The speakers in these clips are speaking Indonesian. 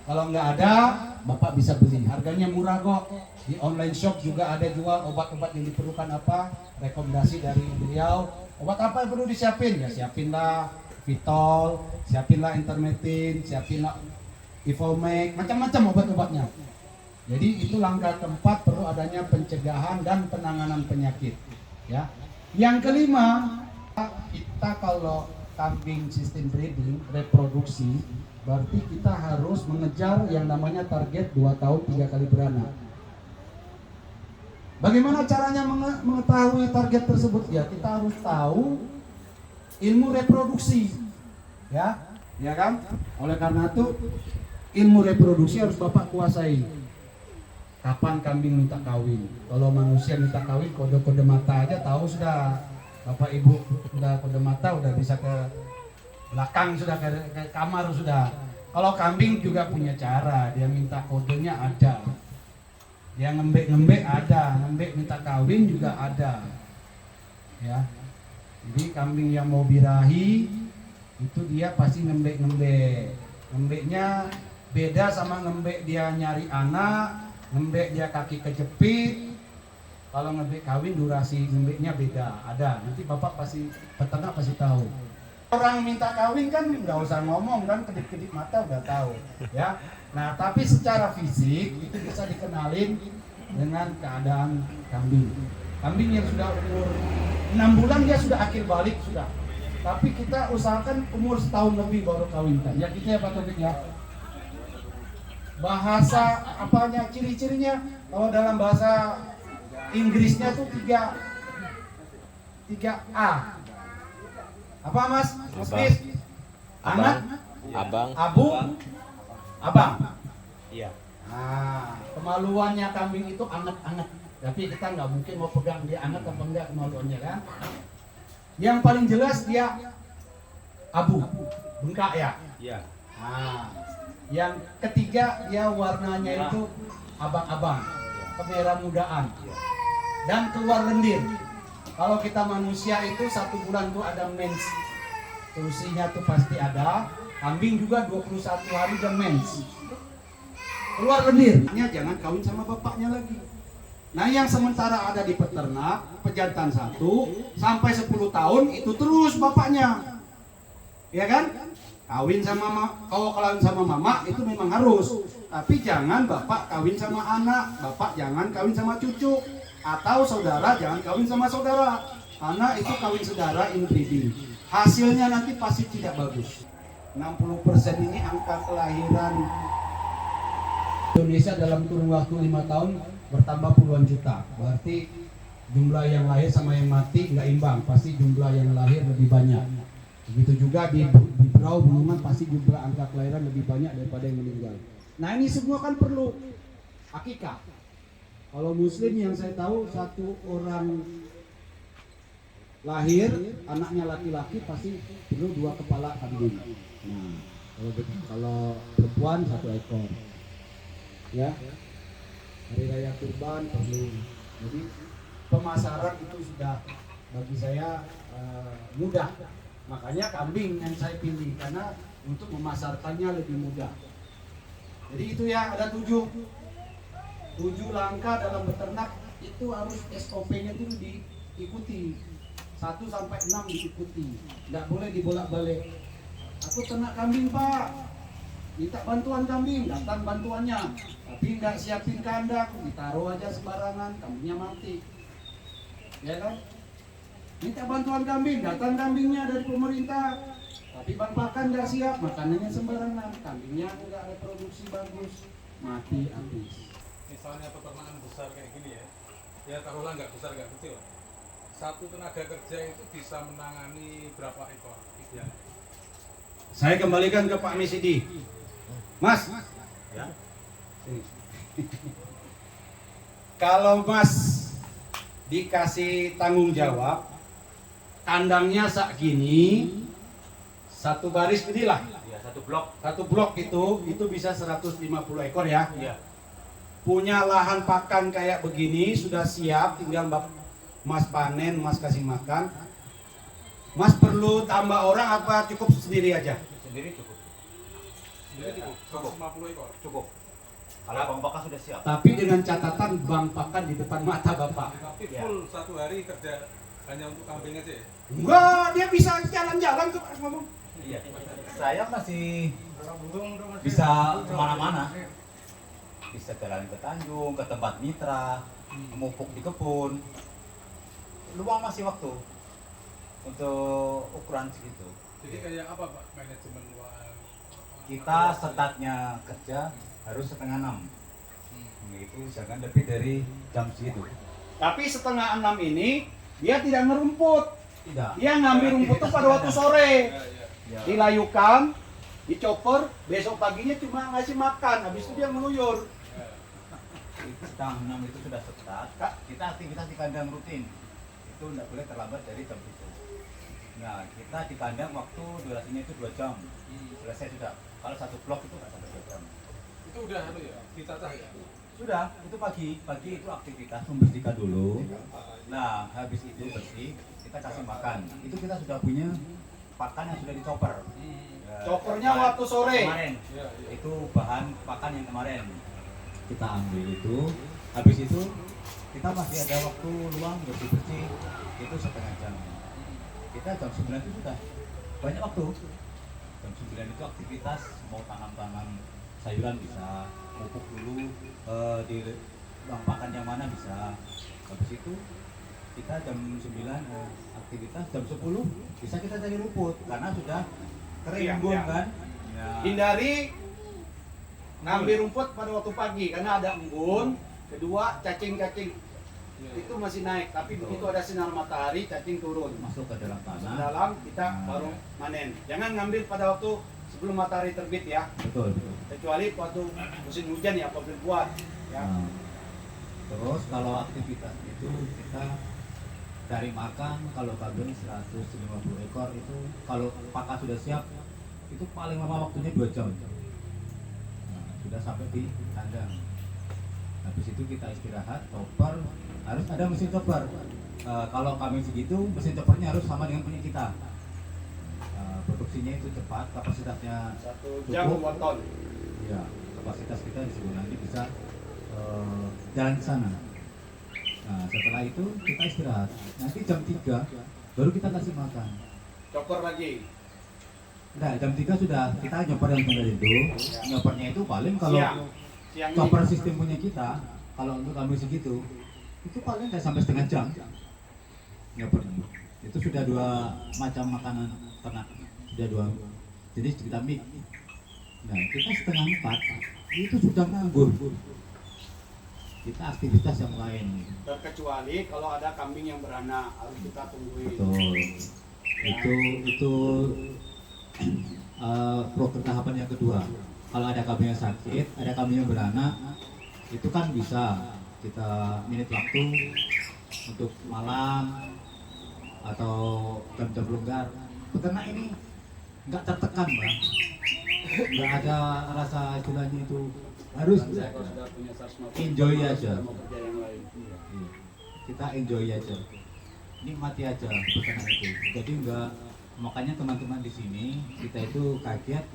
Kalau nggak ada, Bapak bisa beli. Harganya murah kok. Di online shop juga ada jual obat-obat yang diperlukan apa. Rekomendasi dari beliau. Obat apa yang perlu disiapin? Ya siapinlah Vitol, siapinlah Intermetin, siapinlah Ivomek, macam-macam obat-obatnya. Jadi itu langkah keempat, perlu adanya pencegahan dan penanganan penyakit. Ya. Yang kelima, kita kalau kambing sistem breeding, reproduksi, berarti kita harus mengejar yang namanya target 2 tahun 3 kali beranak. Bagaimana caranya mengetahui target tersebut? Ya kita harus tahu ilmu reproduksi. Ya kan? Oleh karena itu ilmu reproduksi harus Bapak kuasai. Kapan kambing minta kawin? Kalau manusia minta kawin, kode-kode mata aja tahu sudah. Bapak Ibu sudah kode mata, udah bisa ke belakang, sudah ke kamar sudah. Kalau kambing juga punya cara, dia minta kodenya ada. Dia ngembek-ngembek ada, ngembek minta kawin juga ada. Ya. Jadi kambing yang mau birahi itu dia pasti ngembek-ngembek. Ngembeknya beda sama ngembek dia nyari anak, ngembek dia kaki kejepit. Kalau ngembek kawin durasi ngembeknya beda, ada. Nanti Bapak pasti peternak pasti tahu. Orang minta kawin kan nggak usah ngomong kan, kedip-kedip mata udah tahu, ya. Nah, tapi secara fisik itu bisa dikenalin dengan keadaan kambing. Kambing yang sudah umur 6 bulan dia sudah akhir balik sudah. Tapi kita usahakan umur setahun lebih baru kawinkan. Ya gitu ya Pak Taufik ya. Bahasa apanya, ciri-cirinya kalau dalam bahasa Inggrisnya tuh 3A. Apa Mas? Mas anak, abang, abu, abang. Iya. Nah, kemaluannya kambing itu anget-anget. Tapi kita nggak mungkin mau pegang dia anget apa enggak kemaluannya kan. Yang paling jelas dia abu, bengkak ya. Iya. Nah, yang ketiga dia warnanya itu abang-abang, kemerah mudaan, dan keluar lendir. Kalau kita manusia itu 1 bulan tuh ada mens, solusinya tuh pasti ada. Kambing juga 21 hari dan mens. Keluar lendirnya jangan kawin sama bapaknya lagi. Nah yang sementara ada di peternak, pejantan 1 sampai 10 tahun itu terus bapaknya, ya kan? Kawin sama kalau kawin sama mama itu memang harus, tapi jangan bapak kawin sama anak, bapak jangan kawin sama cucu, atau saudara jangan kawin sama saudara, karena itu kawin saudara inbreeding. Hasilnya nanti pasti tidak bagus. 60% ini angka kelahiran Indonesia dalam kurun waktu 5 tahun bertambah puluhan juta. Berarti jumlah yang lahir sama yang mati nggak imbang, pasti jumlah yang lahir lebih banyak. Begitu juga di Berau Bulungan pasti jumlah angka kelahiran lebih banyak daripada yang meninggal. Nah ini semua kan perlu akikah. Kalau muslim yang saya tahu 1 orang lahir anaknya laki-laki pasti perlu 2 kepala kambing. Nah kalau perempuan 1 ekor. Ya, hari raya kurban perlu. Jadi pemasaran itu sudah bagi saya mudah. Makanya kambing yang saya pilih karena untuk memasarkannya lebih mudah. Jadi itu ya, ada 7 langkah dalam beternak itu harus SOP-nya itu diikuti. 1 sampai 6 diikuti. Nggak boleh dibolak-balik. Aku ternak kambing Pak, minta bantuan kambing, datang bantuannya. Tapi nggak siapin kandang, ditaruh aja sembarangan, kambingnya mati. Ya kan? Minta bantuan kambing, datang kambingnya dari pemerintah, tapi bang pakan nggak siap, makanannya sembarangan, kambingnya nggak reproduksi bagus, mati habis. Misalnya peternakan besar kayak gini ya taruhlah nggak besar nggak kecil. 1 tenaga kerja itu bisa menangani berapa ekor idealnya? Saya kembalikan ke Pak Misidi, Mas. Ya. Sini. Kalau Mas dikasih tanggung jawab, kandangnya sak gini, 1 baris inilah. Iya, 1 blok. 1 blok itu bisa 150 ekor ya. Iya. Punya lahan pakan kayak begini sudah siap, tinggal Mas panen, Mas kasih makan. Mas perlu tambah orang apa cukup sendiri aja? Sendiri cukup. Jadi cukup 150 ekor. Cukup. Kalau Bang Pakan sudah siap. Tapi dengan catatan Bang Pakan di depan mata Bapak. Tapi Ya. full satu hari kerja hanya untuk kambing aja ya? Enggak, dia bisa jalan-jalan tuh Mas ngomong. Iya. Saya masih bisa kemana-mana. Bisa jalan ke Tanjung, ke tempat mitra, memupuk di kebun. Luang masih waktu untuk ukuran segitu. Jadi kayak apa Pak manajemen uang? Kita startnya kerja harus setengah 6. Itu jangan lebih dari jam segitu. Tapi setengah 6 ini dia tidak ngerumput. Tidak. Dia ngambil rumput tuh pada waktu sore. Ya. Dilayukan, dicoper, besok paginya cuma ngasih makan, habis itu dia ngeluyur. Setengah 6 itu sudah start. Kita aktivitas di kandang rutin. Itu tidak boleh terlambat dari jam itu. Nah, kita di kandang waktu durasinya itu 2 jam. Selesai sudah. Kalau satu blok itu nggak sampai 2 jam. Itu udah ya, ditata ya? Sudah, itu pagi itu aktivitas membersihkan dulu. Nah, habis itu bersih, kita kasih makan. Itu kita sudah punya pakan yang sudah dicoper. Ya, Copernya pakan waktu sore. Kemarin. Iya, iya. Itu bahan pakan yang kemarin. Kita ambil itu, habis itu kita masih ada waktu luang bersih-bersih. Itu setengah jam. Kita jam 9 itu sudah banyak waktu. Jam 9 itu aktivitas mau tanam-tanam sayuran bisa, pupuk dulu di ruang pakan yang mana bisa. Habis itu kita jam 9 aktivitas, jam 10 bisa kita cari rumput karena sudah kering Iya, embun iya. kan. Ya. Hindari ngambil rumput pada waktu pagi karena ada embun. Kedua, cacing-cacing itu masih naik, tapi begitu ada sinar matahari, cacing turun. Masuk ke dalam Masuk tanah. ke dalam, kita baru panen. Jangan ngambil pada waktu sebelum matahari terbit ya, Betul, betul. kecuali waktu musim hujan ya, apabila kuat. Ya. Nah, terus kalau aktivitas itu kita dari makan, kalau kambing 150 ekor itu kalau pakan sudah siap itu paling lama waktunya 2 jam. Nah, sudah sampai di kandang. Habis itu kita istirahat, chopper, harus ada mesin chopper. Kalau kambing segitu, mesin choppernya harus sama dengan punya kita. Produksinya itu cepat, kapasitasnya 1 jam 2 ton. ya, kapasitas kita di sini nanti bisa jalan ke sana. Nah, setelah itu kita istirahat. Nanti jam 3 baru kita kasih makan. Coper lagi. Nah, jam 3 sudah kita nyoper yang benar itu. Nyopernya itu paling kalau Siang chopper ini. sistem punya kita, kalau untuk kami segitu, itu paling nggak sampai setengah jam nyopernya. Itu sudah 2 macam makanan ternak, sudah 2 jenis kita mix. Nah, kita setengah 4 itu sudah nganggur. Kita aktivitas yang lain. Terkecuali kalau ada kambing yang beranak, harus kita tungguin. Betul. Itu program tahapan yang kedua. Kalau ada kambing yang sakit, ada kambing yang beranak, itu kan bisa kita minit waktu untuk malam atau jam-jam longgar. Peternak ini nggak tertekan, Bang. Nggak ada rasa istilahnya itu harus Saya kalau sudah punya 150, enjoy aja. mau kerja yang lain. Iya. Kita enjoy aja, nikmati aja peternak itu. Jadi enggak, makanya teman-teman di sini kita itu kaget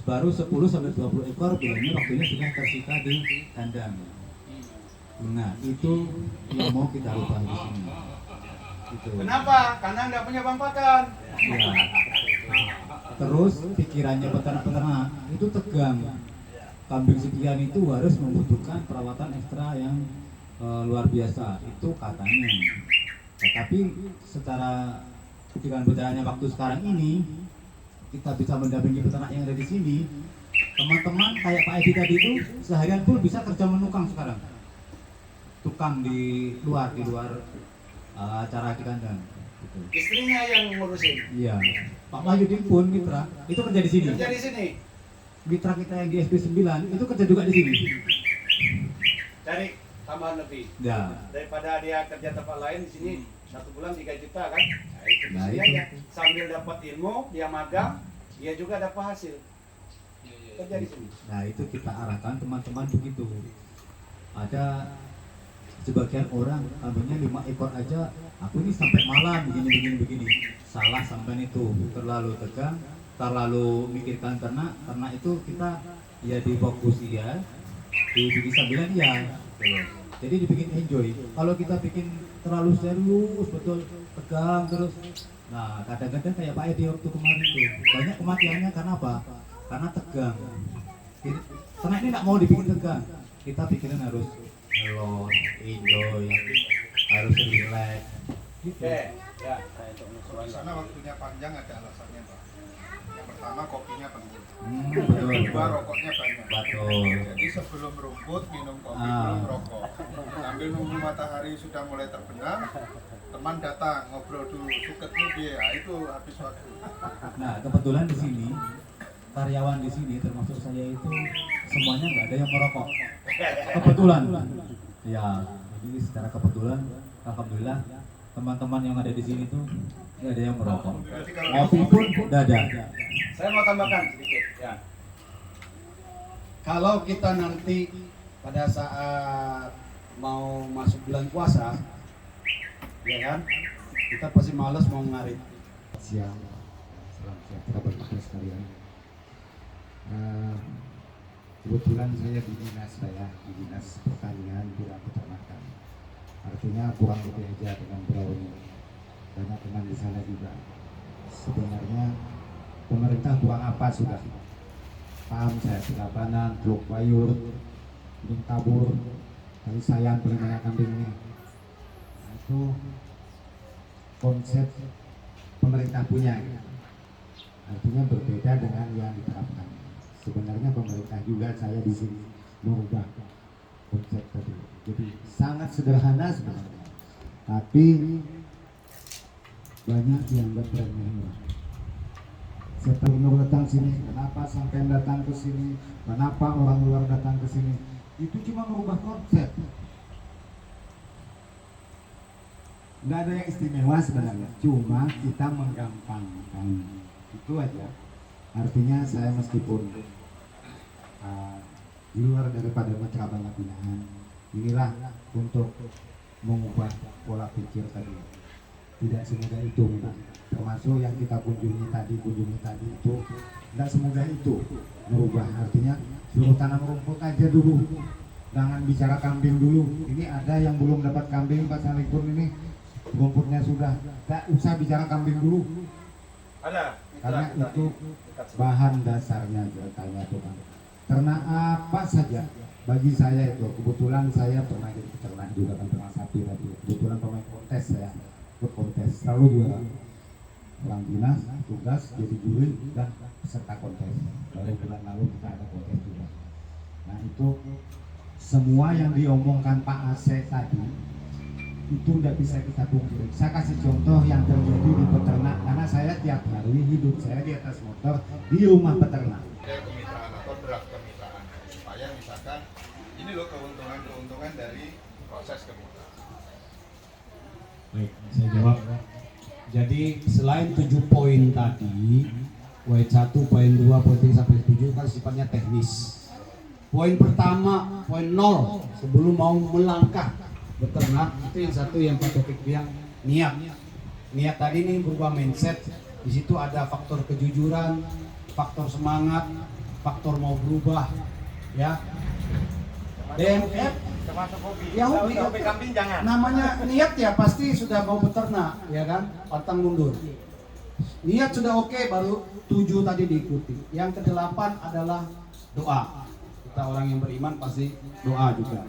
baru 10 sampai 20 ekor bilangnya waktunya sudah tersita di kandang. Nah, itu yang mau kita rubah di sini. Gitu. Kenapa? Karena nggak punya bang pakan. Ya. Terus pikirannya peternak-peternak itu tegang. Kambing sekian itu harus membutuhkan perawatan ekstra yang luar biasa. Itu katanya. Tetapi secara pikiran-pikirannya waktu sekarang ini kita bisa mendampingi peternak yang ada di sini. Teman-teman kayak Pak Edi tadi itu seharian pun bisa kerja menukang sekarang. Tukang di luar acara di kandang. Gitu. Istrinya yang ngurusin. Iya. Pak Wahyudin pun mitra itu kerja di sini. Kerja di sini. Mitra kita yang di SP 9 itu kerja juga di sini. Cari tambahan lebih. Ya. Daripada dia kerja tempat lain di sini 1 bulan 3 juta kan? Nah, itu Nah, dia itu. aja. Sambil dapat ilmu, dia magang, dia juga dapat hasil. Iya, iya. Kerja di sini. Nah, itu kita arahkan teman-teman begitu. Ada sebagian orang kambingnya 5 ekor aja, aku ini sampai malam begini. Salah sampai itu terlalu tegang. terlalu mikirkan ternak itu kita ya difokus ya, dibikin sambilan ya, gitu. Jadi dibikin enjoy. Kalau kita bikin terlalu serius, betul tegang terus, nah kadang-kadang kayak Pak Edi waktu kemarin tuh banyak kematiannya karena apa? Karena tegang. Ternak ini nggak mau dibikin tegang. Kita pikirin harus mellow, enjoy, harus relax. Gitu. Ya. Di sana waktunya panjang ada alasannya, Pak. Yang pertama kopinya penuh. Betul. Yang kedua rokoknya banyak. Betul. Jadi sebelum rumput minum kopi, Ah. belum rokok. Sambil nunggu matahari sudah mulai terbenam, teman datang ngobrol dulu, suketmu dia, itu habis waktu. Nah kebetulan di sini karyawan di sini termasuk saya itu semuanya nggak ada yang merokok. Kebetulan. Ya, jadi secara kebetulan, alhamdulillah teman-teman yang ada di sini tuh nggak ada yang merokok. Berarti kalau Kopi pun nggak ada. Saya mau tambahkan sedikit ya. Kalau kita nanti pada saat mau masuk bulan puasa, ya kan, kita pasti malas mau ngarit. Siang, salam sejahtera bagi kita sekalian. Kebetulan saya di dinas pertanian bidang peternakan. Artinya kurang lebih aja dengan beliau ini. Banyak teman di sana juga. Sebenarnya pemerintah kurang apa sudah? Paham saya Serabanan, Teluk Bayur, Gunung Tabur, kali sayang paling banyak kambing ini. Nah, itu konsep pemerintah punya. Artinya berbeda dengan yang diterapkan. Sebenarnya pemerintah juga saya di sini merubah konsep tadi. Jadi sangat sederhana sebenarnya, tapi banyak yang berpikir setelah Nur datang sini, kenapa sampai datang ke sini, kenapa orang luar datang ke sini, itu cuma merubah konsep. Nggak ada yang istimewa sebenarnya, cuma kita menggampangkan, itu aja. Artinya saya meskipun di luar daripada matra banyak pilihan, inilah untuk mengubah pola pikir tadi. Tidak semudah itu memang. Termasuk yang kita kunjungi tadi itu tidak semudah itu merubah. Artinya suruh tanam rumput aja dulu, jangan bicara kambing dulu. Ini ada yang belum dapat kambing Pak Salikun, ini rumputnya sudah, tidak usah bicara kambing dulu. Ada. Karena itu bahan dasarnya tanya tukang. Ternak apa saja bagi saya itu, kebetulan saya pernah jadi peternak juga kan, ternak sapi tadi. Kebetulan pemain kontes saya, ikut kontes selalu juara. Orang dinas tugas jadi juri dan peserta kontes. Baru bulan lalu kita ada kontes juga. Nah itu semua yang diomongkan Pak Aceh tadi itu tidak bisa kita pungkiri. Saya kasih contoh yang terjadi di peternak, karena saya tiap hari hidup saya di atas motor di rumah peternak. ada kemitraan atau draft kemitraan supaya misalkan ini loh keuntungan dari proses kemitraan. Baik, saya jawab. Jadi selain 7 poin tadi, poin 1, poin 2, poin 3 sampai 7 kan sifatnya teknis. Poin pertama, poin 0 sebelum mau melangkah beternak, itu yang satu yang Pak Taufik bilang niat. Niat tadi ini berubah mindset. Di situ ada faktor kejujuran, faktor semangat, faktor mau berubah, ya. DMF Termasuk hobi. ya hobi, Hobi kambing jangan. namanya niat ya pasti sudah mau beternak, ya kan, pantang mundur. Niat sudah oke, baru 7 tadi diikuti. Yang ke-8 adalah doa. Kita orang yang beriman pasti doa juga.